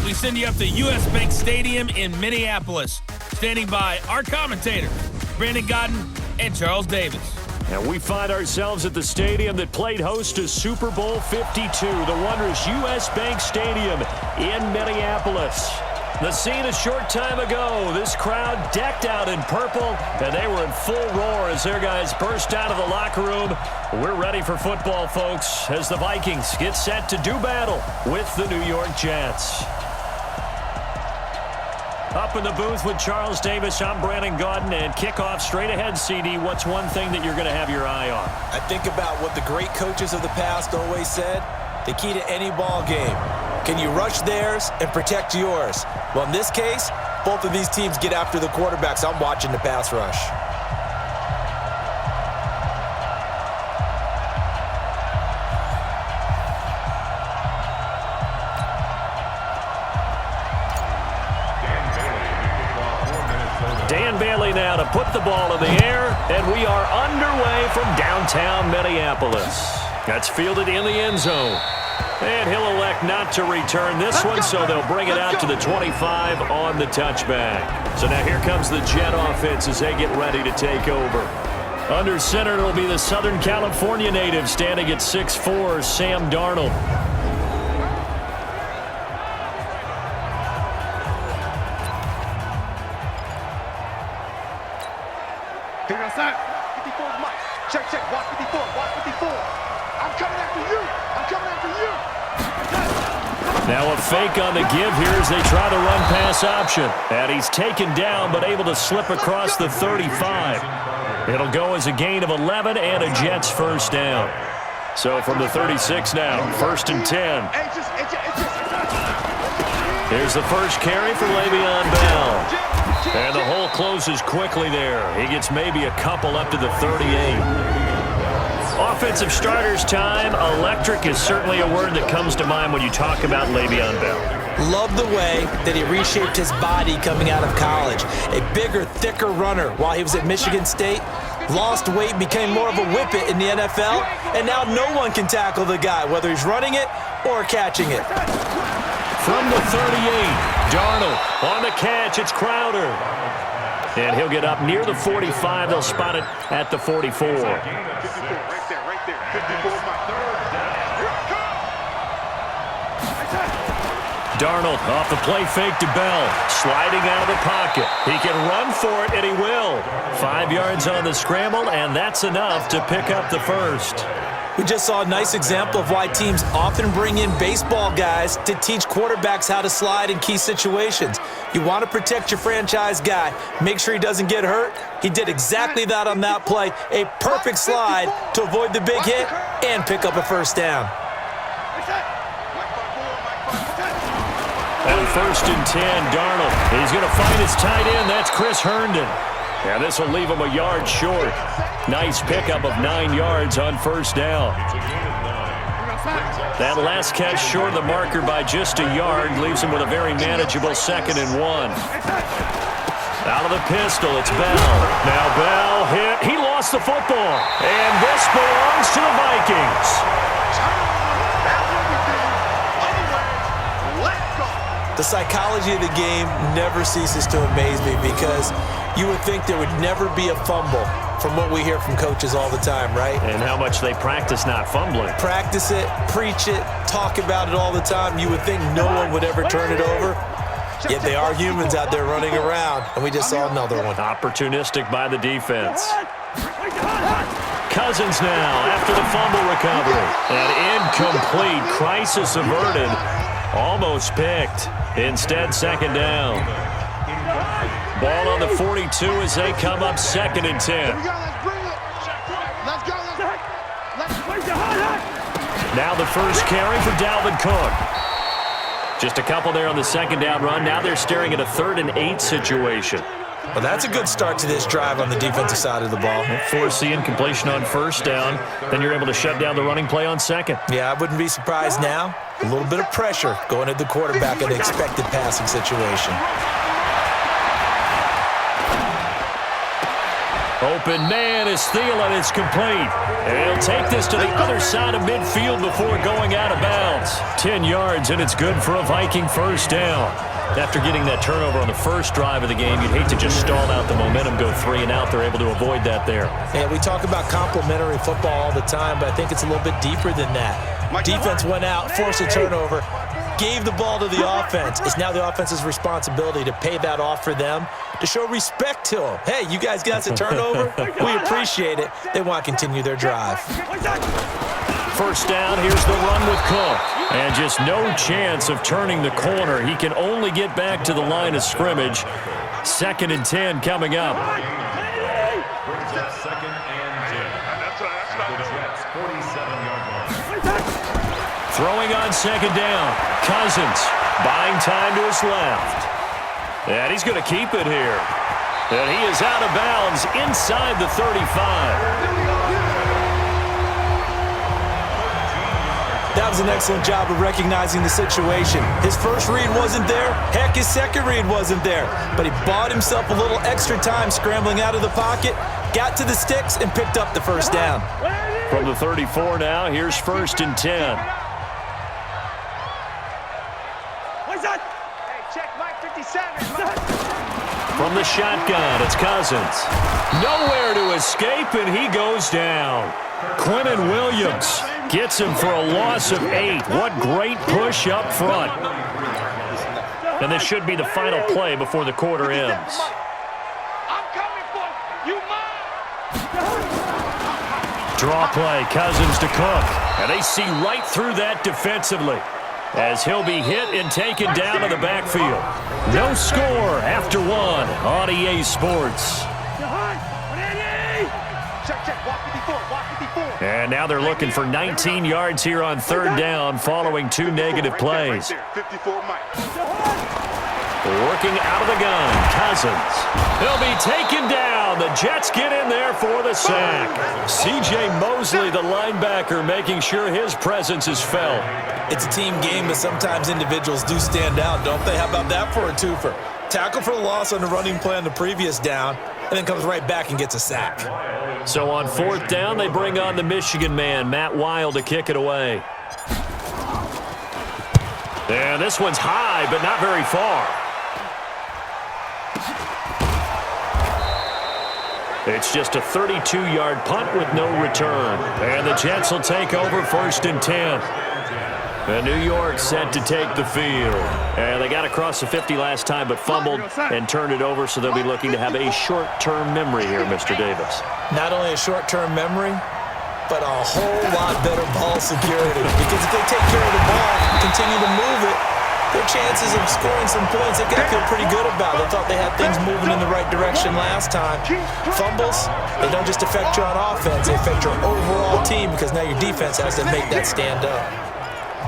we send you up to U.S. Bank Stadium in Minneapolis. Standing by our commentators, Brandon Godden and Charles Davis. And we find ourselves at the stadium that played host to Super Bowl 52, the wondrous U.S. Bank Stadium in Minneapolis. The scene a short time ago, this crowd decked out in purple, and they were in full roar as their guys burst out of the locker room. We're ready for football, folks, as the Vikings get set to do battle with the New York Jets. Up in the booth with Charles Davis, I'm Brandon Godden, and kickoff straight ahead, CD. What's one thing that you're going to have your eye on? I think about what the great coaches of the past always said. The key to any ball game. Can you rush theirs and protect yours? Well, in this case, both of these teams get after the quarterbacks. I'm watching the pass rush. Dan Bailey now to put the ball in the air, and we are underway from downtown Minneapolis. That's fielded in the end zone. And he'll elect not to return this one, so they'll bring it out to the 25 on the touchback. So now here comes the Jet offense as they get ready to take over. Under center, it'll be the Southern California native standing at 6'4", Sam Darnold. Here outside. 54 is Mike. Check. Watch 54. Watch 54. I'm coming after you. I'm coming after you. Now a fake on the give here as they try the run-pass option. And he's taken down but able to slip across the 35. It'll go as a gain of 11 and a Jets first down. So from the 36 now, 1st and 10. Here's the first carry for Le'Veon Bell. And the hole closes quickly there. He gets maybe a couple up to the 38. Offensive starters time. Electric is certainly a word that comes to mind when you talk about Le'Veon Bell. Love the way that he reshaped his body coming out of college. A bigger, thicker runner while he was at Michigan State. Lost weight, became more of a whippet in the NFL. And now no one can tackle the guy, whether he's running it or catching it. From the 38, Darnold on the catch. It's Crowder. And he'll get up near the 45. They'll spot it at the 44. Darnold off the play fake to Bell. Sliding out of the pocket. He can run for it, and he will. 5 yards on the scramble, and that's enough to pick up the first. We just saw a nice example of why teams often bring in baseball guys to teach quarterbacks how to slide in key situations. You want to protect your franchise guy. Make sure he doesn't get hurt. He did exactly that on that play. A perfect slide to avoid the big hit and pick up a first down. On 1st and 10, Darnold. He's going to find his tight end. That's Chris Herndon. And this will leave him a yard short. Nice pickup of 9 yards on first down. That last catch short of the marker by just a yard leaves him with a very manageable 2nd and 1. Out of the pistol, it's Bell. Now Bell hit. He lost the football. And this belongs to the Vikings. The psychology of the game never ceases to amaze me because you would think there would never be a fumble from what we hear from coaches all the time, right? And how much they practice not fumbling. Practice it, preach it, talk about it all the time. You would think no one would ever turn it over. Yet they are humans out there running around, and we just saw another one. Opportunistic by the defense. Cousins now after the fumble recovery. An incomplete, crisis averted. Almost picked. Instead, 2nd down. Ball on the 42 as they come up 2nd and 10. Now the first carry for Dalvin Cook. Just a couple there on the 2nd down run. Now they're staring at a 3rd and 8 situation. Well, that's a good start to this drive on the defensive side of the ball. Force the incompletion on 1st down. Then you're able to shut down the running play on 2nd. Yeah, I wouldn't be surprised now. A little bit of pressure going at the quarterback in the expected passing situation. Open man is Thielen. It's complete. And he'll take this to the other side of midfield before going out of bounds. 10 yards, and it's good for a Viking first down. After getting that turnover on the first drive of the game, you'd hate to just stall out the momentum, go 3 and out. They're able to avoid that there. Yeah, we talk about complementary football all the time, but I think it's a little bit deeper than that. Defense went out, forced a turnover, gave the ball to the offense. It's now the offense's responsibility to pay that off for them, to show respect to them. Hey, you guys got us a turnover? We appreciate it. They want to continue their drive. First down, here's the run with Cook. And just no chance of turning the corner. He can only get back to the line of scrimmage. 2nd and 10 coming up. Throwing on 2nd down. Cousins buying time to his left. And he's going to keep it here. And he is out of bounds inside the 35. That was an excellent job of recognizing the situation. His first read wasn't there. Heck, his second read wasn't there. But he bought himself a little extra time scrambling out of the pocket, got to the sticks, and picked up the first down. From the 34 now, here's 1st and 10. What's that? Hey, check Mike 57. From the shotgun, it's Cousins. Nowhere to escape, and he goes down. Quentin Williams gets him for a loss of 8. What great push up front. And this should be the final play before the quarter ends. I'm coming for you, Draw play, Cousins to Cook. And they see right through that defensively as he'll be hit and taken down to the backfield. No score after 1 on EA Sports. And now they're looking for 19 yards here on 3rd down following 2 negative plays. Working out of the gun, Cousins. He'll be taken down. The Jets get in there for the sack. C.J. Mosley, the linebacker, making sure his presence is felt. It's a team game, but sometimes individuals do stand out, don't they? How about that for a twofer? Tackle for the loss on the running play on the previous down, and then comes right back and gets a sack. So on 4th down, they bring on the Michigan man, Matt Wild, to kick it away. And this one's high, but not very far. It's just a 32-yard punt with no return. And the Jets will take over 1st and 10. And New York set to take the field. And they got across the 50 last time, but fumbled and turned it over, so they'll be looking to have a short-term memory here, Mr. Davis. Not only a short-term memory, but a whole lot better ball security. Because if they take care of the ball, continue to move it, their chances of scoring some points, they've got to feel pretty good about. They thought they had things moving in the right direction last time. Fumbles, they don't just affect you on offense, they affect your overall team, because now your defense has to make that stand up.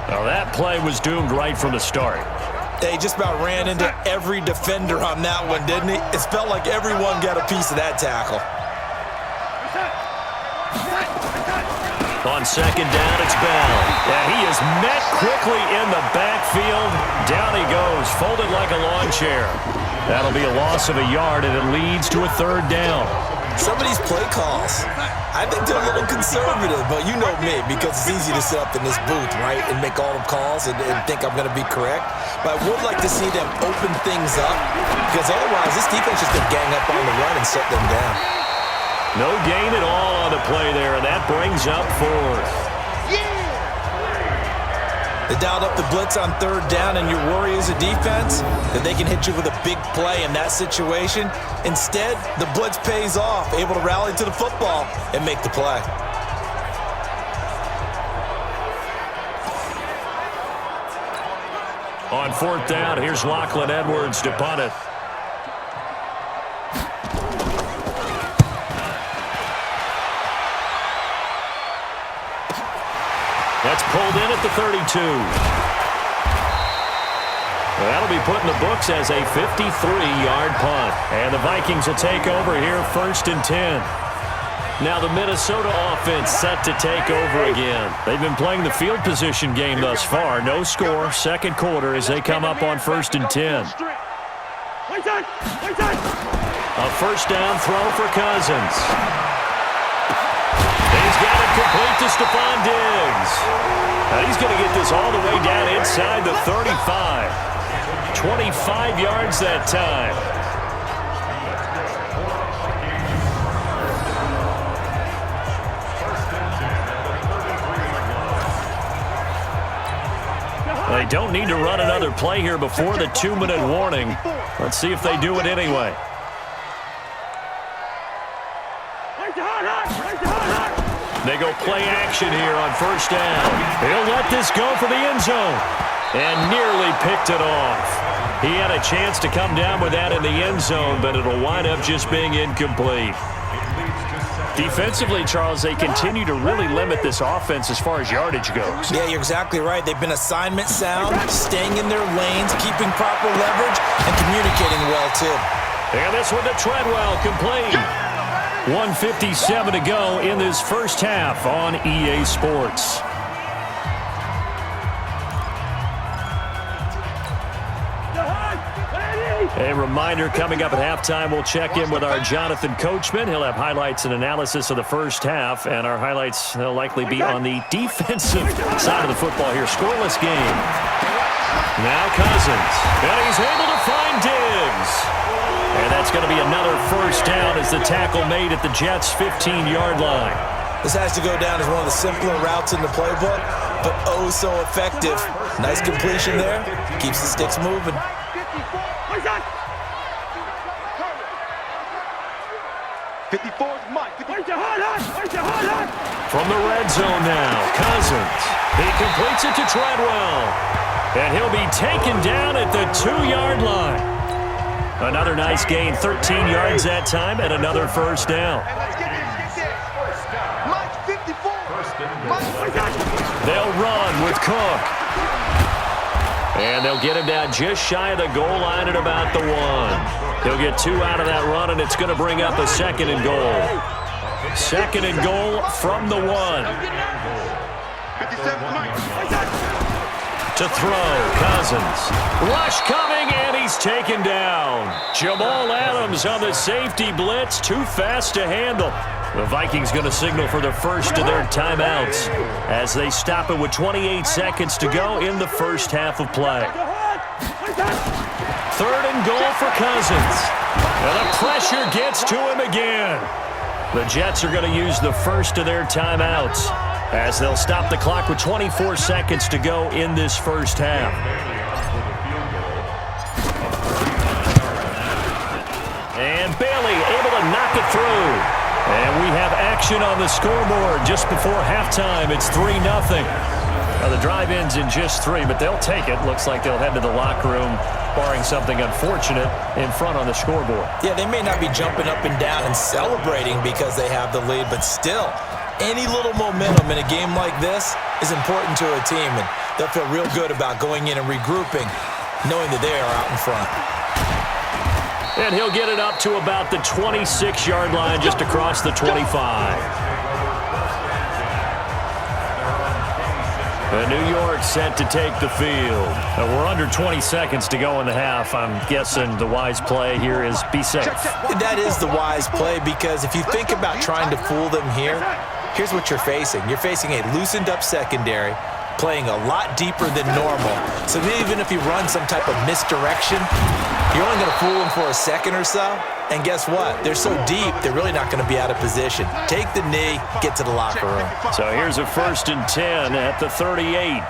Now that play was doomed right from the start. They just about ran into every defender on that one, didn't he? It felt like everyone got a piece of that tackle. On 2nd down, it's Bell. Yeah, he is met quickly in the backfield. Down he goes, folded like a lawn chair. That'll be a loss of a yard, and it leads to a 3rd down. Some of these play calls, I think they're a little conservative, but you know me, because it's easy to sit up in this booth, right, and make all the calls and think I'm going to be correct. But I would like to see them open things up, because otherwise this defense is going to gang up on the run and shut them down. No gain at all on the play there, and that brings up 4th. They dialed up the blitz on 3rd down, and your worry as a defense that they can hit you with a big play in that situation. Instead, the blitz pays off, able to rally to the football and make the play. On 4th down, here's Lachlan Edwards to punt it. That's pulled in at the 32. That'll be put in the books as a 53-yard punt. And the Vikings will take over here 1st and 10. Now the Minnesota offense set to take over again. They've been playing the field position game thus far. No score, 2nd quarter as they come up on 1st and 10. A first down throw for Cousins. He's got it complete to Stephon Diggs. Now he's going to get this all the way down inside the 35. 25 yards that time. They don't need to run another play here before the 2-minute warning. Let's see if they do it anyway. They go play action here on first down. He'll let this go for the end zone. And nearly picked it off. He had a chance to come down with that in the end zone, but it'll wind up just being incomplete. Defensively, Charles, they continue to really limit this offense as far as yardage goes. Yeah, you're exactly right. They've been assignment sound, staying in their lanes, keeping proper leverage, and communicating well, too. And this one to Treadwell, complete. 1:57 to go in this first half on EA Sports. A reminder, coming up at halftime, we'll check in with our Jonathan Coachman. He'll have highlights and analysis of the first half, and our highlights will likely be on the defensive side of the football here. Scoreless game. Now Cousins, and he's able to find Diggs. And that's going to be another first down as the tackle made at the Jets' 15-yard line. This has to go down as one of the simpler routes in the playbook, but oh so effective. Nice completion there. Keeps the sticks moving. From the red zone now, Cousins. He completes it to Treadwell. And he'll be taken down at the 2-yard line. Another nice gain, 13 yards that time, and another first down. They'll run with Cook. And they'll get him down just shy of the goal line at about the 1. He'll get 2 out of that run, and it's going to bring up a second and goal. Second and goal from the 1. To throw, Cousins. Rush coming, and he's taken down. Jamal Adams on the safety blitz, too fast to handle. The Vikings going to signal for the first of their timeouts as they stop it with 28 seconds to go in the first half of play. Third and goal for Cousins. And the pressure gets to him again. The Jets are going to use the first of their timeouts as they'll stop the clock with 24 seconds to go in this first half. And Bailey able to knock it through. And we have action on the scoreboard just before halftime. It's 3-0. Now the drive ends in just 3, but they'll take it. Looks like they'll head to the locker room, barring something unfortunate, in front on the scoreboard. Yeah, they may not be jumping up and down and celebrating because they have the lead, but still, any little momentum in a game like this is important to a team, and they'll feel real good about going in and regrouping, knowing that they are out in front. And he'll get it up to about the 26-yard line, just across the 25. New York set to take the field. We're under 20 seconds to go in the half. I'm guessing the wise play here is be safe. That is the wise play, because if you think about trying to fool them here, here's what you're facing. You're facing a loosened-up secondary, playing a lot deeper than normal. So even if you run some type of misdirection, you're only going to fool them for a second or so. And guess what? They're so deep, they're really not going to be out of position. Take the knee, get to the locker room. So here's a 1st and 10 at the 38.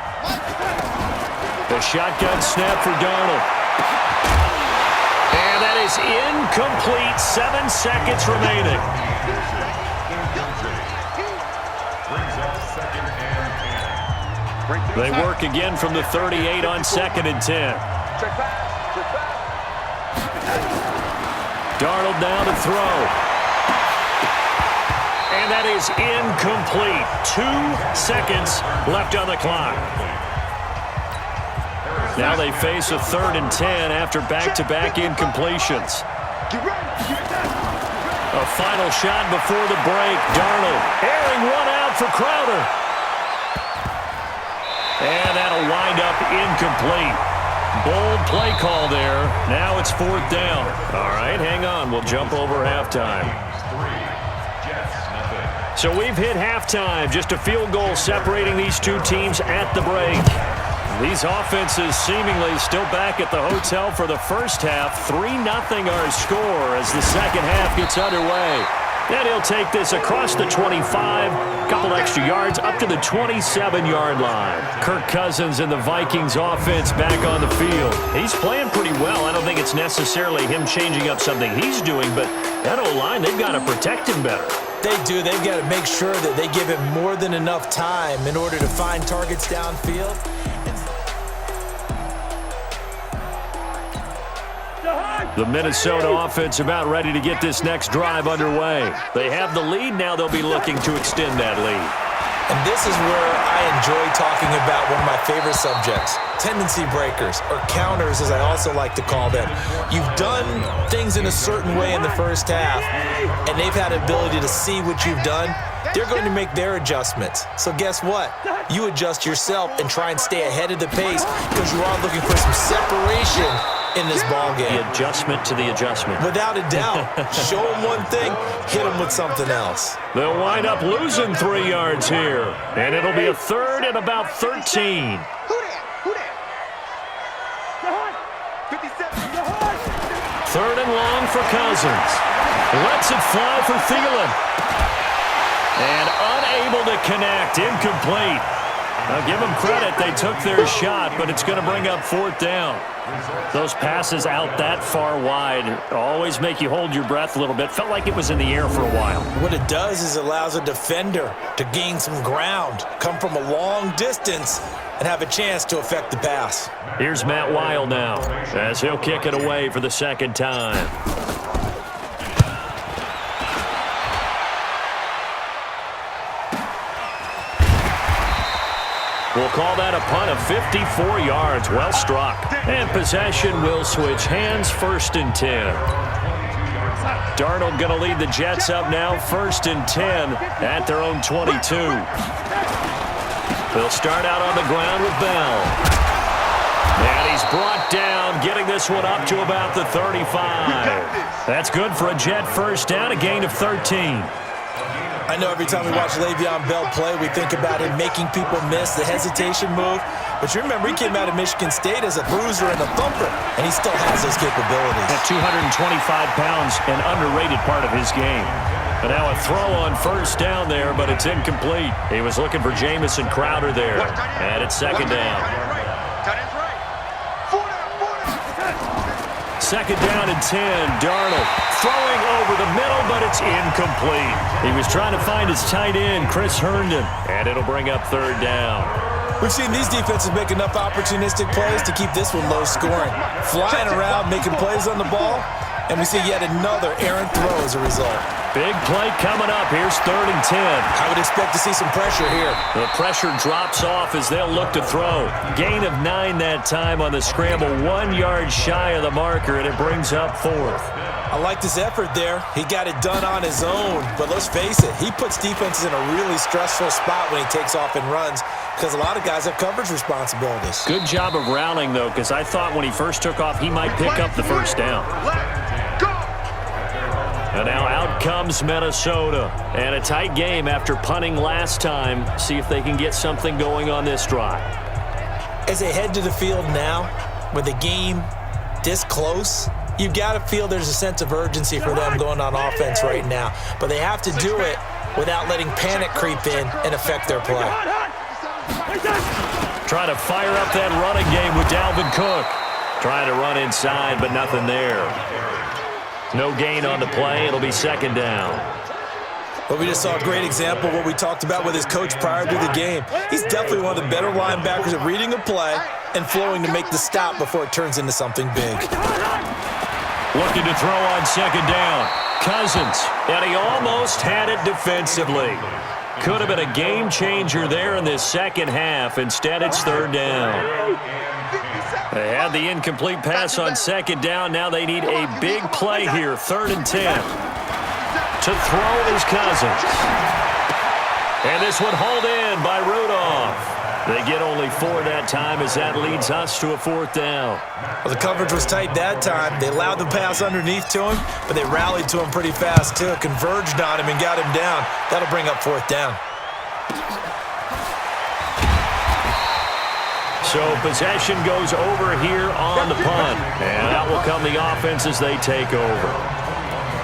The shotgun snap for Darnold. And that is incomplete. 7 seconds remaining. They work again from the 38 on 2nd and 10. Darnold now to throw. And that is incomplete. 2 seconds left on the clock. Now they face a 3rd and 10 after back-to-back incompletions. A final shot before the break. Darnold airing one out for Crowder. And that'll wind up incomplete. Bold play call there. Now it's 4th down. All right, hang on. We'll jump over halftime. So we've hit halftime. Just a field goal separating these two teams at the break. These offenses seemingly still back at the hotel for the first half. 3-0 our score as the second half gets underway. And he'll take this across the 25, couple extra yards up to the 27-yard line. Kirk Cousins and the Vikings offense back on the field. He's playing pretty well. I don't think it's necessarily him changing up something he's doing, but that O-line, they've got to protect him better. They do. They've got to make sure that they give him more than enough time in order to find targets downfield. The Minnesota offense about ready to get this next drive underway. They have the lead. Now they'll be looking to extend that lead. And this is where I enjoy talking about one of my favorite subjects, tendency breakers, or counters as I also like to call them. You've done things in a certain way in the first half, and they've had the ability to see what you've done. They're going to make their adjustments. So guess what? You adjust yourself and try and stay ahead of the pace because you are looking for some separation in this ball game. The adjustment to the adjustment. Without a doubt. Show them one thing, hit them with something else. They'll wind up losing 3 yards here. And it'll be a 3rd and about 13. Who that? 57. 3rd and long for Cousins. Lets it fly for Thielen. And unable to connect. Incomplete. Now give them credit. They took their shot, but it's going to bring up 4th down. Those passes out that far wide always make you hold your breath a little bit. Felt like it was in the air for a while. What it does is it allows a defender to gain some ground, come from a long distance, and have a chance to affect the pass. Here's Matt Weil now as he'll kick it away for the second time. We'll call that a punt of 54 yards. Well struck. And possession will switch hands. 1st and 10. Darnold going to lead the Jets up now. 1st and 10 at their own 22. They'll start out on the ground with Bell. And he's brought down, getting this one up to about the 35. That's good for a Jet first down, a gain of 13. I know every time we watch Le'Veon Bell play, we think about him making people miss the hesitation move. But you remember, he came out of Michigan State as a bruiser and a thumper, and he still has those capabilities. At 225 pounds, an underrated part of his game. But now a throw on 1st down there, but it's incomplete. He was looking for Jamison Crowder there. And it's 2nd down. 2nd down and 10. Darnold throwing over the middle, but it's incomplete. He was trying to find his tight end, Chris Herndon, and it'll bring up 3rd down. We've seen these defenses make enough opportunistic plays to keep this one low scoring. Flying around, making plays on the ball, and we see yet another errant throw as a result. Big play coming up. Here's 3rd and 10. I would expect to see some pressure here. The pressure drops off as they'll look to throw. Gain of 9 that time on the scramble. 1 yard shy of the marker, and it brings up 4th. I like this effort there. He got it done on his own. But let's face it, he puts defenses in a really stressful spot when he takes off and runs because a lot of guys have coverage responsibilities. Good job of rallying, though, because I thought when he first took off, he might pick up the 1st down. And now out comes Minnesota. And a tight game after punting last time. See if they can get something going on this drive. As they head to the field now, with the game this close, you've got to feel there's a sense of urgency for them going on offense right now. But they have to do it without letting panic creep in and affect their play. Trying to fire up that running game with Dalvin Cook. Trying to run inside, but nothing there. No gain on the play. It'll be 2nd down. But we just saw a great example of what we talked about with his coach prior to the game. He's definitely one of the better linebackers at reading a play and flowing to make the stop before it turns into something big. Looking to throw on 2nd down. Cousins, and he almost had it defensively. Could have been a game changer there in this second half. Instead, it's 3rd down. They had the incomplete pass on 2nd down. Now they need a big play here. 3rd and 10. To throw is Cousins. And this one hauled in by Rudolph. They get only 4 that time as that leads us to a 4th down. Well, the coverage was tight that time. They allowed the pass underneath to him, but they rallied to him pretty fast, too. Converged on him and got him down. That'll bring up 4th down. So possession goes over here on the punt. And out will come the offense as they take over.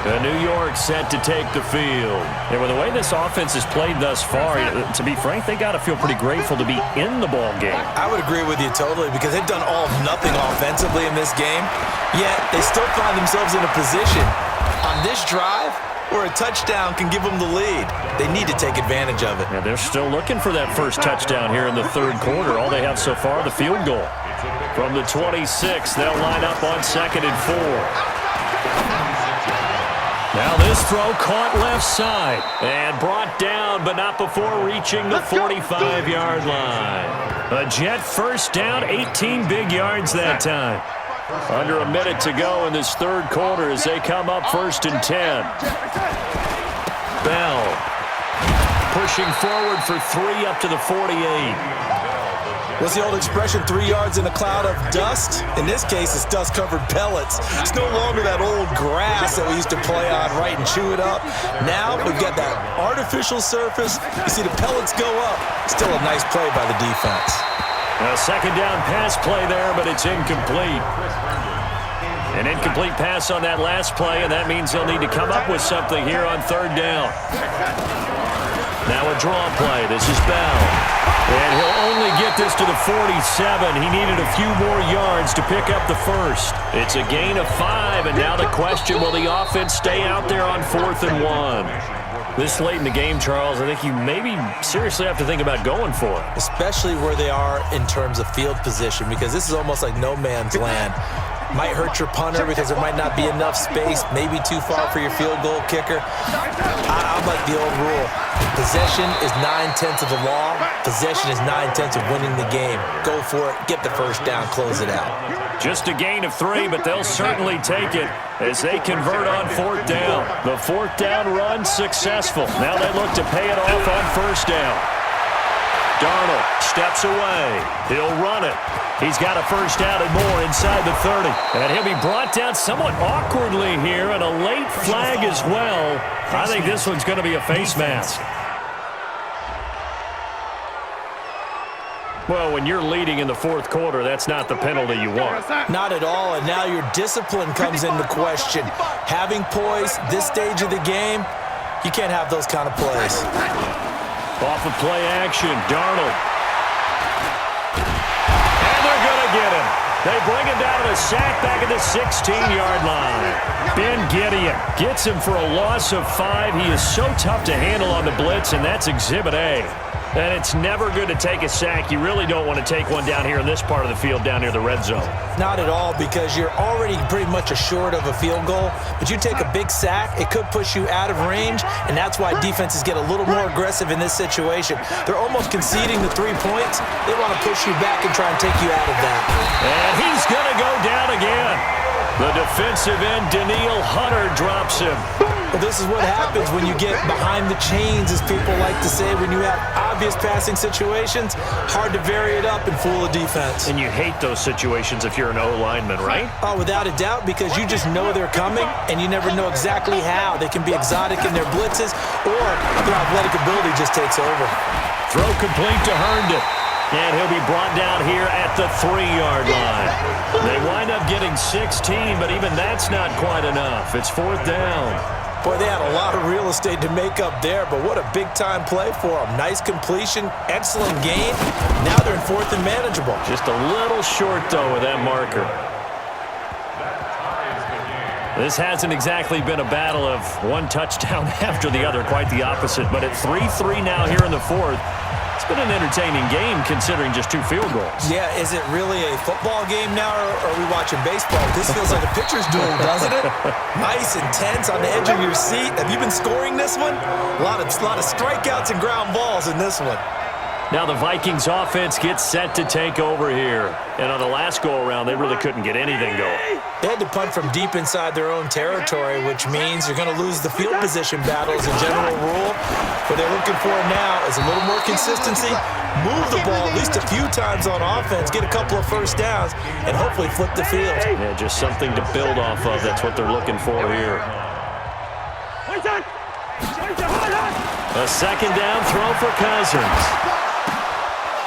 New York set to take the field. Yeah, well, the way this offense has played thus far, to be frank, they got to feel pretty grateful to be in the ball game. I would agree with you totally because they've done all of nothing offensively in this game, yet they still find themselves in a position on this drive where a touchdown can give them the lead. They need to take advantage of it. Yeah, they're still looking for that first touchdown here in the 3rd quarter. All they have so far, the field goal. From the 26, they'll line up on 2nd and 4. Now this throw caught left side and brought down, but not before reaching the 45-yard line. A Jet first down, 18 big yards that time. Under a minute to go in this 3rd quarter as they come up 1st and 10. Bell pushing forward for 3 up to the 48. What's the old expression, 3 yards in a cloud of dust? In this case, it's dust-covered pellets. It's no longer that old grass that we used to play on, right, and chew it up. Now we've got that artificial surface. You see the pellets go up. Still a nice play by the defense. A 2nd down pass play there, but it's incomplete. An incomplete pass on that last play, and that means they'll need to come up with something here on 3rd down. Now a draw play. This is Bell. And he'll only get this to the 47. He needed a few more yards to pick up the first. It's a gain of 5, and now the question, will the offense stay out there on 4th and 1? This late in the game, Charles, I think you maybe seriously have to think about going for it. Especially where they are in terms of field position, because this is almost like no man's land. Might hurt your punter because there might not be enough space, maybe too far for your field goal kicker. I'm like the old rule. Possession is 9/10 of the law. Possession is 9/10 of winning the game. Go for it, get the first down, close it out. Just a gain of 3, but they'll certainly take it as they convert on 4th down. The 4th down run successful. Now they look to pay it off on 1st down. Darnold steps away. He'll run it. He's got a first down and more inside the 30. And he'll be brought down somewhat awkwardly here, and a late flag as well. I think this one's going to be a face mask. Well, when you're leading in the 4th quarter, that's not the penalty you want. Not at all, and now your discipline comes into question. Having poise this stage of the game, you can't have those kind of plays. Off of play action, Darnold. And they're going to get him. They bring him down to the sack back at the 16-yard line. Ben Gideon gets him for a loss of 5. He is so tough to handle on the blitz, and that's Exhibit A. And it's never good to take a sack. You really don't want to take one down here in this part of the field, down near the red zone. Not at all, because you're already pretty much assured of a field goal. But you take a big sack, it could push you out of range, and that's why defenses get a little more aggressive in this situation. They're almost conceding the 3 points. They want to push you back and try and take you out of that. And he's going to go down again. The defensive end, Daniil Hunter, drops him. Well, this is what happens when you get behind the chains, as people like to say. When you have obvious passing situations, hard to vary it up and fool a defense. And you hate those situations if you're an O-lineman, right? Oh, without a doubt, because you just know they're coming, and you never know exactly how. They can be exotic in their blitzes, or their athletic ability just takes over. Throw complete to Herndon. And he'll be brought down here at the 3-yard line. They wind up getting 16, but even that's not quite enough. It's 4th down. Boy, they had a lot of real estate to make up there, but what a big-time play for them. Nice completion, excellent gain. Now they're in 4th and manageable. Just a little short, though, with that marker. This hasn't exactly been a battle of one touchdown after the other, quite the opposite. But at 3-3 now here in the 4th, it's been an entertaining game considering just 2 field goals. Yeah, is it really a football game now, or are we watching baseball? This feels like a pitcher's duel, doesn't it? Nice, intense, on the edge of your seat. Have you been scoring this one? A lot of strikeouts and ground balls in this one. Now the Vikings offense gets set to take over here. And on the last go-around, they really couldn't get anything going. They had to punt from deep inside their own territory, which means you're going to lose the field position battle as a general rule. What they're looking for now is a little more consistency, move the ball at least a few times on offense, get a couple of first downs, and hopefully flip the field. Yeah, just something to build off of. That's what they're looking for here. A second down throw for Cousins.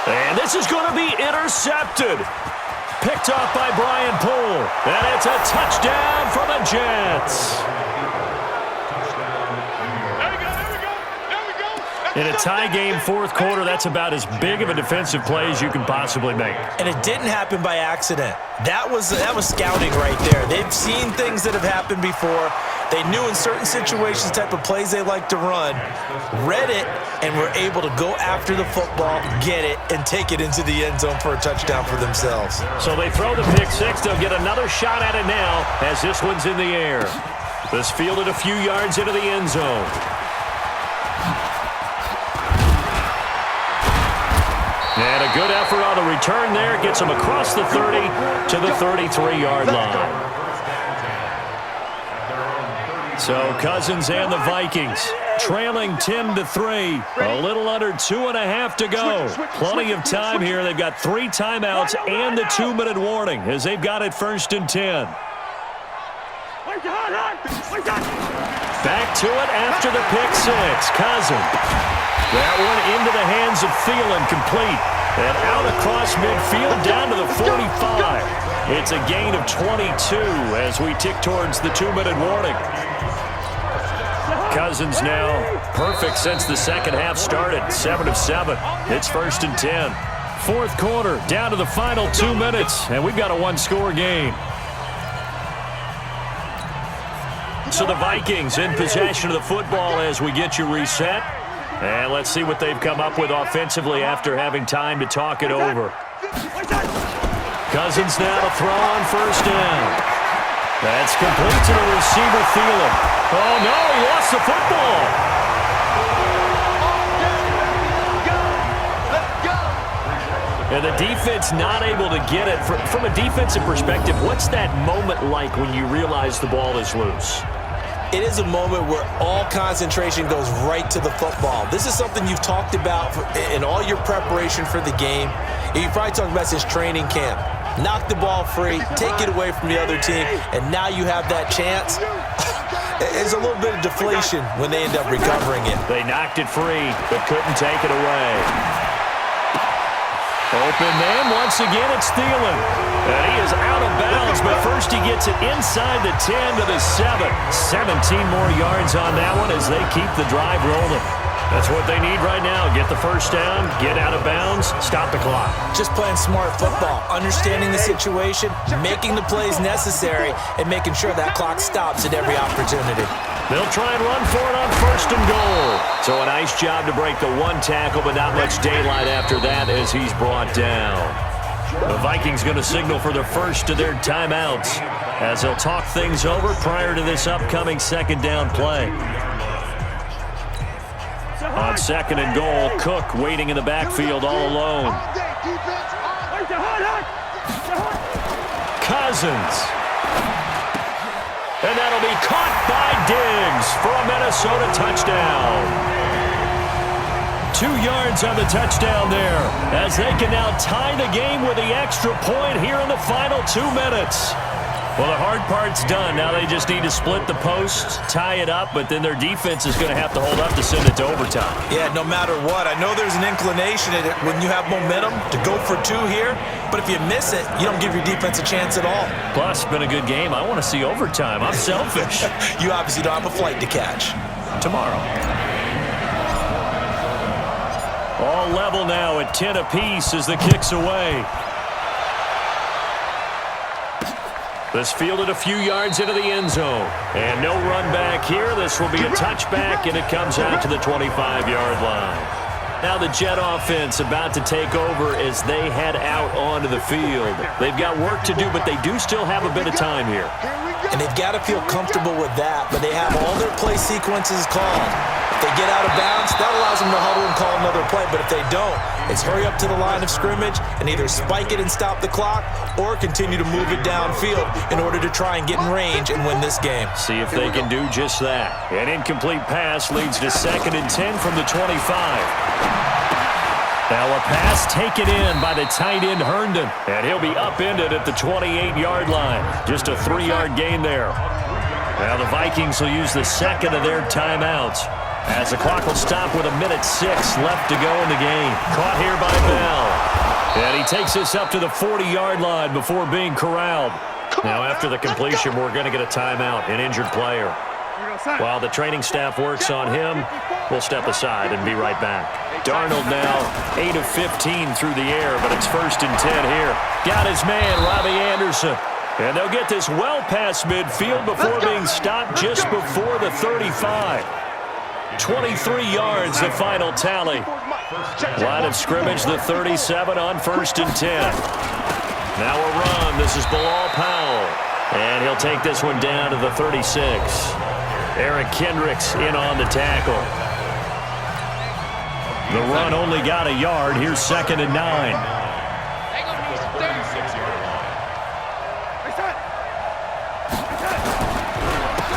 And this is going to be intercepted. Picked off by Brian Poole. And it's a touchdown for the Jets. In a tie game fourth quarter, that's about as big of a defensive play as you can possibly make. And it didn't happen by accident. That was scouting right there. They've seen things that have happened before. They knew in certain situations the type of plays they like to run, read it, and were able to go after the football, get it, and take it into the end zone for a touchdown for themselves. So they throw the pick six. They'll get another shot at it now as this one's in the air. This fielded a few yards into the end zone. And a good effort on the return there. Gets them across the 30 to the 33-yard line. So Cousins and the Vikings trailing 10-3. A little under 2.5 to go. Plenty of time here. They've got 3 timeouts and the 2-minute warning as they've got it 1st and 10. Back to it after the pick six. Cousins. That one into the hands of Thielen, complete. And out across midfield down to the 45. It's a gain of 22 as we tick towards the 2-minute warning. Cousins now perfect since the second half started. 7 of 7. It's 1st and 10. Fourth quarter, down to the final 2 minutes, and we've got a 1-score game. So the Vikings in possession of the football as we get you reset. And let's see what they've come up with offensively after having time to talk it over. Cousins now to throw on 1st down. That's complete to the receiver, Thielen. Oh, no, he lost the football. And the defense not able to get it. From a defensive perspective, what's that moment like when you realize the ball is loose? It is a moment where all concentration goes right to the football. This is something you've talked about in all your preparation for the game. You probably talked about since training camp. Knock the ball free, take it away from the other team, and now you have that chance. It's a little bit of deflation when they end up recovering it. They knocked it free, but couldn't take it away. Open man, once again, it's Thielen. And he is out of bounds, but first he gets it inside the 10 to the 7. 17 more yards on that one as they keep the drive rolling. That's what they need right now. Get the first down, get out of bounds, stop the clock. Just playing smart football, understanding the situation, making the plays necessary, and making sure that clock stops at every opportunity. They'll try and run for it on 1st and goal. So a nice job to break the 1 tackle, but not much daylight after that as he's brought down. The Vikings going to signal for the first of their timeouts as they'll talk things over prior to this upcoming 2nd down play. On 2nd and goal, Cook waiting in the backfield all alone. Cousins. And that'll be caught by Diggs for a Minnesota touchdown. 2 yards on the touchdown there as they can now tie the game with the extra point here in the final 2 minutes. Well, the hard part's done. Now they just need to split the posts, tie it up, but then their defense is going to have to hold up to send it to overtime. Yeah, no matter what. I know there's an inclination in it when you have momentum to go for 2 here, but if you miss it, you don't give your defense a chance at all. Plus, it's been a good game. I want to see overtime. I'm selfish. You obviously don't have a flight to catch. Tomorrow. All level now at 10 apiece as the kick's away. This fielded a few yards into the end zone. And no run back here. This will be a touchback, and it comes out to the 25-yard line. Now the Jet offense about to take over as they head out onto the field. They've got work to do, but they do still have a bit of time here. And they've got to feel comfortable with that, but they have all their play sequences called. If they get out of bounds, that allows them to huddle and call another play. But if they don't, it's hurry up to the line of scrimmage and either spike it and stop the clock or continue to move it downfield in order to try and get in range and win this game. See if they can do just that. An incomplete pass leads to 2nd and 10 from the 25. Now a pass taken in by the tight end Herndon, and he'll be upended at the 28-yard line. Just a 3-yard gain there. Now the Vikings will use the second of their timeouts, as the clock will stop with 1:06 left to go in the game. Caught here by Bell. And he takes this up to the 40-yard line before being corralled. Now after the completion, we're going to get a timeout, an injured player. While the training staff works on him, we'll step aside and be right back. Darnold now 8 of 15 through the air, but it's 1st and 10 here. Got his man, Robbie Anderson. And they'll get this well past midfield before being stopped just before the 35. 23 yards, the final tally. Line of scrimmage, the 37 on 1st and 10. Now a run. This is Bilal Powell. And he'll take this one down to the 36. Eric Kendricks in on the tackle. The run only got a yard. Here's 2nd and 9.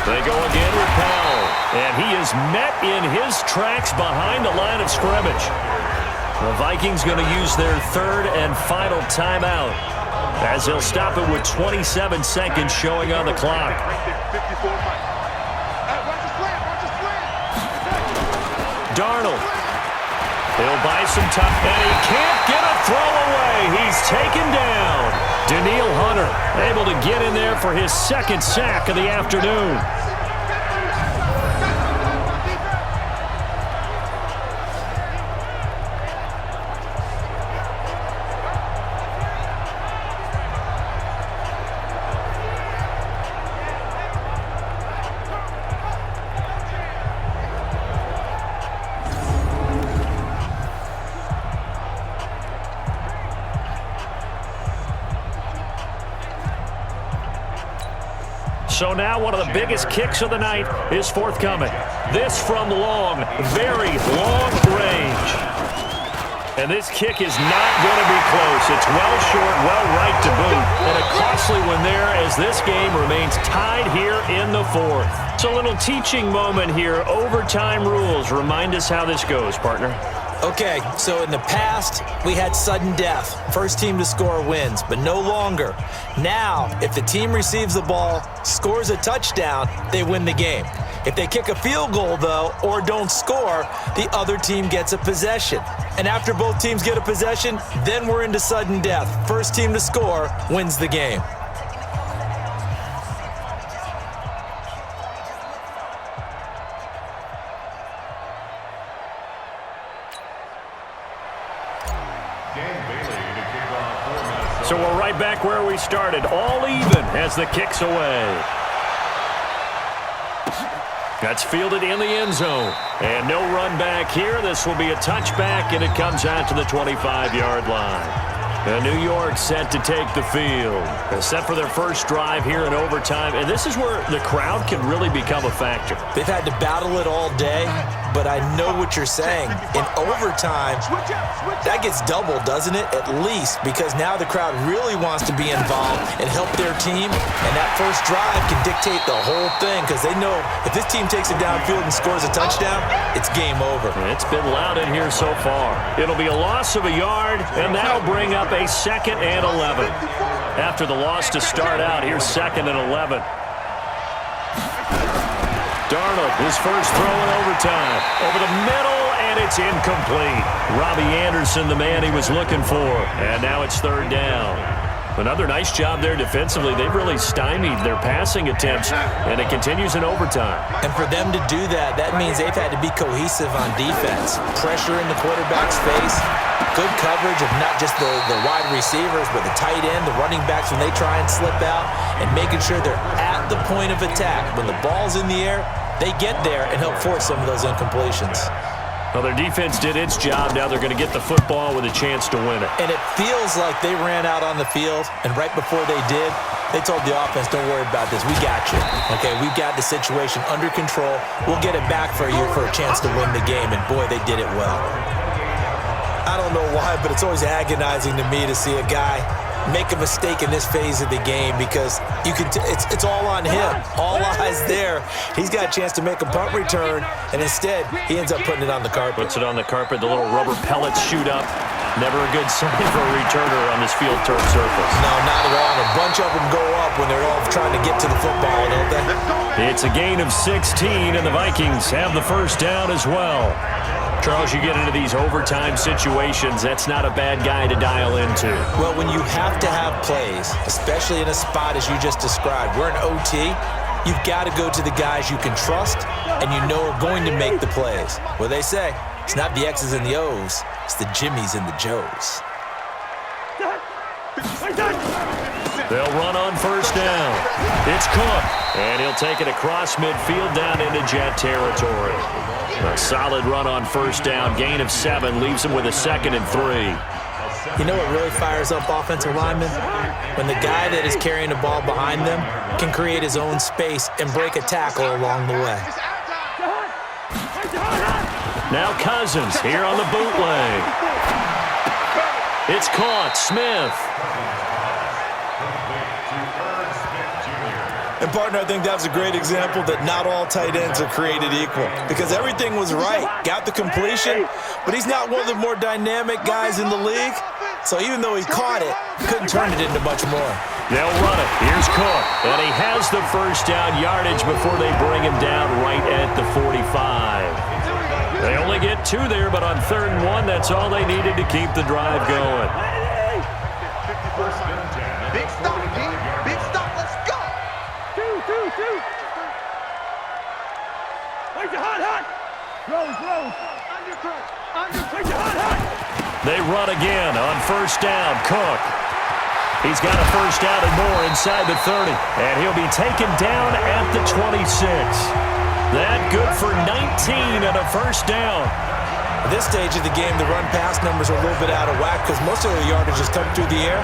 They go again with Powell. And he is met in his tracks behind the line of scrimmage. The Vikings going to use their 3rd and final timeout, as they'll stop it with 27 seconds showing on the clock. Darnold. He'll buy some time, and he can't get a throw away. He's taken down. Danielle Hunter able to get in there for his 2nd sack of the afternoon. So now one of the biggest kicks of the night is forthcoming. This from long, very long range. And this kick is not going to be close. It's well short, well right to boot. And a costly one there as this game remains tied here in the 4th. So a little teaching moment here. Overtime rules. Remind us how this goes, partner. Okay, so in the past, we had sudden death. First team to score wins, but no longer. Now, if the team receives the ball, scores a touchdown, they win the game. If they kick a field goal, though, or don't score, the other team gets a possession. And after both teams get a possession, then we're into sudden death. First team to score wins the game. So we're right back where we started, all even as the kick's away. That's fielded in the end zone. And no run back here. This will be a touchback, and it comes out to the 25-yard line. And New York set to take the field. Set for their first drive here in overtime. And this is where the crowd can really become a factor. They've had to battle it all day, but I know what you're saying. In overtime, that gets doubled, doesn't it? At least, because now the crowd really wants to be involved and help their team. And that first drive can dictate the whole thing, because they know if this team takes it downfield and scores a touchdown, it's game over. It's been loud in here so far. It'll be a loss of a yard, and that'll bring up a 2nd and 11. After the loss to start out, here's 2nd and 11. Darnold, his first throw in overtime. Over the middle, and it's incomplete. Robbie Anderson, the man he was looking for. And now it's 3rd down. Another nice job there defensively. They've really stymied their passing attempts, and it continues in overtime. And for them to do that, that means they've had to be cohesive on defense. Pressure in the quarterback's face, good coverage of not just the wide receivers, but the tight end, the running backs when they try and slip out, and making sure they're at the point of attack. When the ball's in the air, they get there and help force some of those incompletions. Well, their defense did its job. Now they're going to get the football with a chance to win it. And it feels like they ran out on the field, and right before they did, They told the offense, don't worry about this. We got you. Okay, we got the situation under control. We'll get it back for you for a chance to win the game. And, boy, they did it well. I don't know why, but it's always agonizing to me to see a guy make a mistake in this phase of the game because you can it's all on him. All eyes there. He's got a chance to make a punt return, and instead he ends up putting it on the carpet. Puts it on the carpet. The little rubber pellets shoot up. Never a good sign for a returner on this field turf surface. No, not at all. And a bunch of them go up when they're all trying to get to the football, don't they? It's a gain of 16, and the Vikings have the first down as well. Charles, you get into these overtime situations, that's not a bad guy to dial into. Well, when you have to have plays, especially in a spot as you just described, we're in OT, you've got to go to the guys you can trust and you know are going to make the plays. Well, they say it's not the X's and the O's, it's the Jimmies and the Joes. They'll run on first down. It's Cook, and he'll take it across midfield down into Jet territory. A solid run on first down. Gain of 7 leaves him with a 2nd and 3. You know what really fires up offensive linemen? When the guy that is carrying the ball behind them can create his own space and break a tackle along the way. Now Cousins here on the bootleg. It's caught. Smith. And, partner, I think that was a great example that not all tight ends are created equal because everything was right. Got the completion, but he's not one of the more dynamic guys in the league. So even though he caught it, couldn't turn it into much more. They'll run it. Here's Cook, and he has the first down yardage before they bring him down right at the 45. They only get 2 there, but on 3rd and 1, that's all they needed to keep the drive going. Big stop, G. Big stop. Let's go. They run again on first down. Cook. He's got a first down and more inside the 30. And he'll be taken down at the 26. That good for 19 and a first down. At this stage of the game, the run-pass numbers are a little bit out of whack because most of the yardage has come through the air.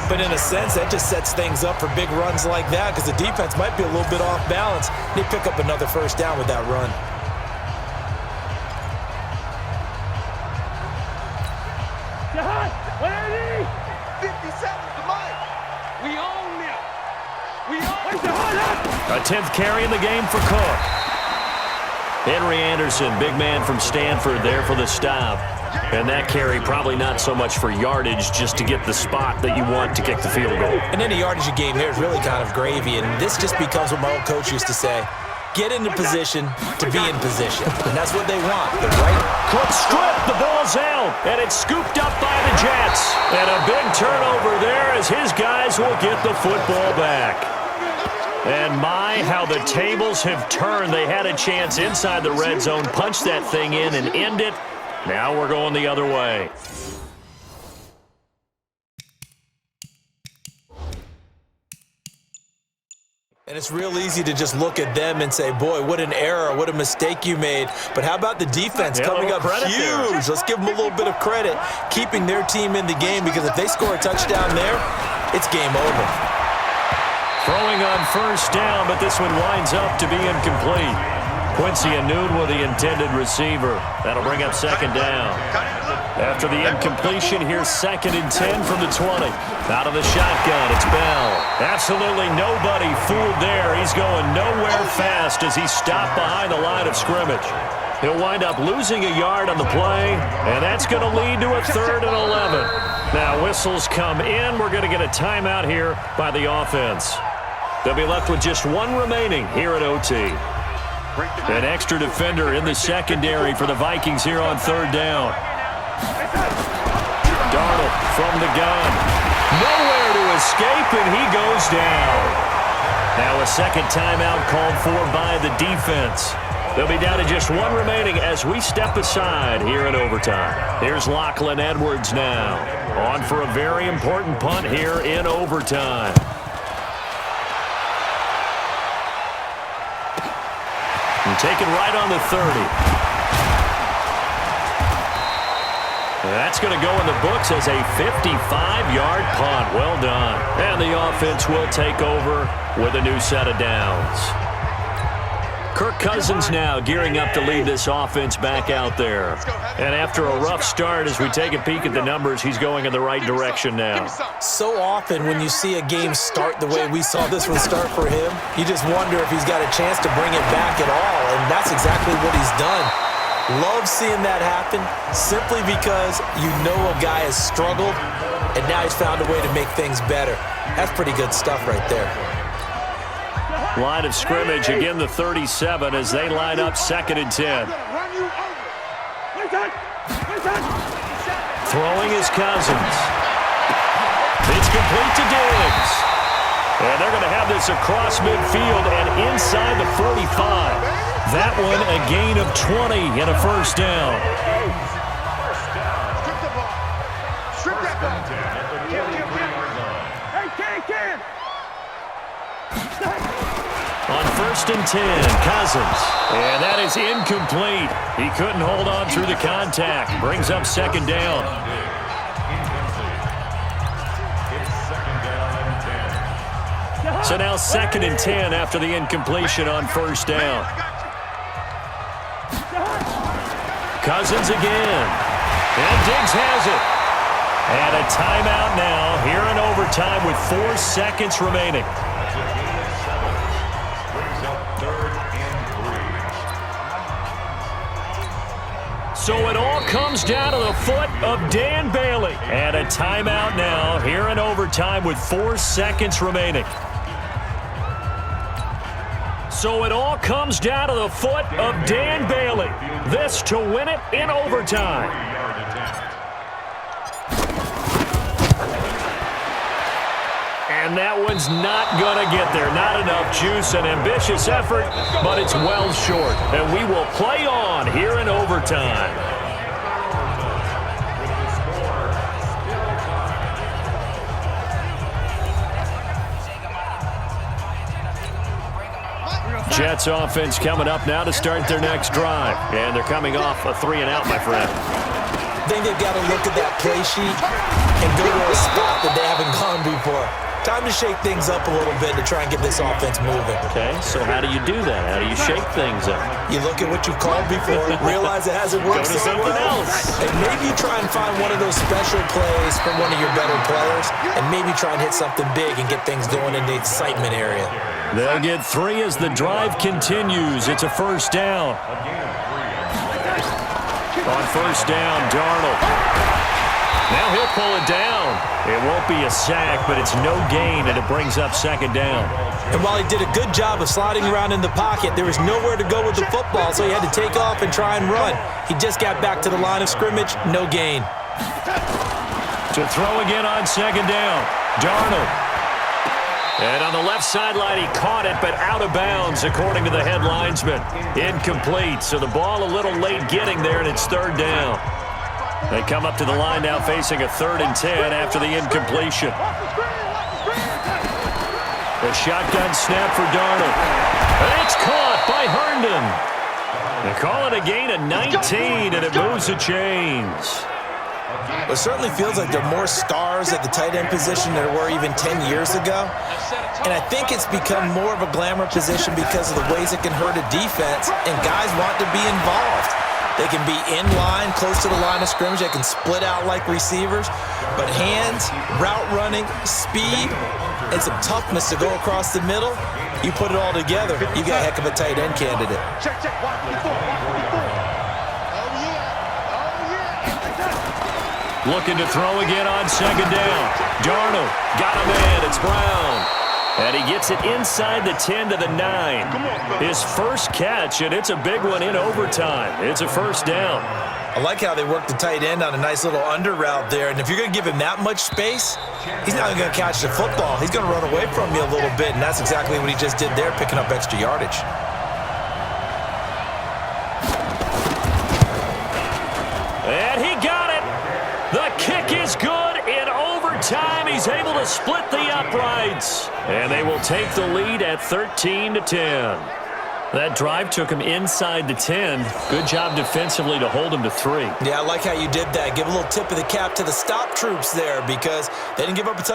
But in a sense, that just sets things up for big runs like that because the defense might be a little bit off balance. They pick up another first down with that run. A 10th carry in the game for Cook. Henry Anderson, big man from Stanford, there for the stop. And that carry probably not so much for yardage, just to get the spot that you want to kick the field goal. And any yardage you gain here is really kind of gravy, and this just becomes what my old coach used to say. Get into position to be in position. And that's what they want. The right. Cook stripped, the ball's out, and it's scooped up by the Jets. And a big turnover there as his guys will get the football back. And my, how the tables have turned. They had a chance inside the red zone, punch that thing in and end it. Now we're going the other way. And it's real easy to just look at them and say, boy, what an error, what a mistake you made. But how about the defense coming up huge? There. Let's give them a little bit of credit, keeping their team in the game, because if they score a touchdown there, it's game over. Throwing on first down, but this one winds up to be incomplete. Quincy Anoon with the intended receiver. That'll bring up 2nd down. After the incompletion, here's 2nd and 10 from the 20. Out of the shotgun, it's Bell. Absolutely nobody fooled there. He's going nowhere fast as he stopped behind the line of scrimmage. He'll wind up losing a yard on the play, and that's going to lead to a 3rd and 11. Now whistles come in. We're going to get a timeout here by the offense. They'll be left with just 1 remaining here at OT. An extra defender in the secondary for the Vikings here on 3rd down. Darnold from the gun. Nowhere to escape, and he goes down. Now a 2nd timeout called for by the defense. They'll be down to just 1 remaining as we step aside here in overtime. Here's Lachlan Edwards now. On for a very important punt here in overtime. And taken right on the 30. That's going to go in the books as a 55-yard punt. Well done. And the offense will take over with a new set of downs. Kirk Cousins now gearing up to lead this offense back out there. And after a rough start, as we take a peek at the numbers, he's going in the right direction now. So often when you see a game start the way we saw this one start for him, you just wonder if he's got a chance to bring it back at all, and that's exactly what he's done. Love seeing that happen simply because you know a guy has struggled, and now he's found a way to make things better. That's pretty good stuff right there. Line of scrimmage, again the 37 as they line up 2nd and 10. Throwing is Cousins. It's complete to Diggs. And they're going to have this across midfield and inside the 45. That one a gain of 20 and a first down. On 1st and 10, Cousins. And that is incomplete. He couldn't hold on through the contact. Brings up 2nd down. So now 2nd and 10 after the incompletion on 1st down. Cousins again. And Diggs has it. And a timeout now here in overtime with 4 seconds remaining. So it all comes down to the foot of Dan Bailey. And a timeout now here in overtime with 4 seconds remaining. So it all comes down to the foot of Dan Bailey. This to win it in overtime. And that one's not going to get there. Not enough juice. An ambitious effort, but it's well short. And we will play on here in overtime. Jets offense coming up now to start their next drive. And they're coming off a 3-and-out, my friend. I think they've got to look at that play sheet and go to a spot that they haven't gone before. Time to shake things up a little bit to try and get this offense moving. Okay, so how do you do that? How do you shake things up? You look at what you've called before, realize it hasn't worked so well, and maybe try and find one of those special plays from one of your better players, and maybe try and hit something big and get things going in the excitement area. They'll get 3 as the drive continues. It's a first down. On first down, Darnold. Now he'll pull it down. It won't be a sack, but it's no gain, and it brings up 2nd down. And while he did a good job of sliding around in the pocket, there was nowhere to go with the football, so he had to take off and try and run. He just got back to the line of scrimmage, no gain. To throw again on 2nd down, Darnold. And on the left sideline, he caught it, but out of bounds, according to the head linesman. Incomplete, so the ball a little late getting there, and it's 3rd down. They come up to the line now facing a 3rd and 10 after the incompletion. A shotgun snap for Darnold. And it's caught by Herndon. They call it a gain of 19, and it moves the chains. It certainly feels like there are more stars at the tight end position than there were even 10 years ago. And I think it's become more of a glamour position because of the ways it can hurt a defense, and guys want to be involved. They can be in line, close to the line of scrimmage. They can split out like receivers. But hands, route running, speed, and some toughness to go across the middle, you put it all together, you got a heck of a tight end candidate. Check, check, watch before. Looking to throw again on 2nd down. Darnold got him in. It's Brown. And he gets it inside the 10 to the 9. His first catch, and it's a big one in overtime. It's a first down. I like how they work the tight end on a nice little under route there. And if you're going to give him that much space, he's not going to catch the football. He's going to run away from you a little bit, and that's exactly what he just did there, picking up extra yardage. And he got it. The kick is good in overtime. He's able to split the uprights. And they will take the lead at 13 to 10. That drive took him inside the 10. Good job defensively to hold him to 3. Yeah, I like how you did that. Give a little tip of the cap to the stop troops there because they didn't give up a touchdown.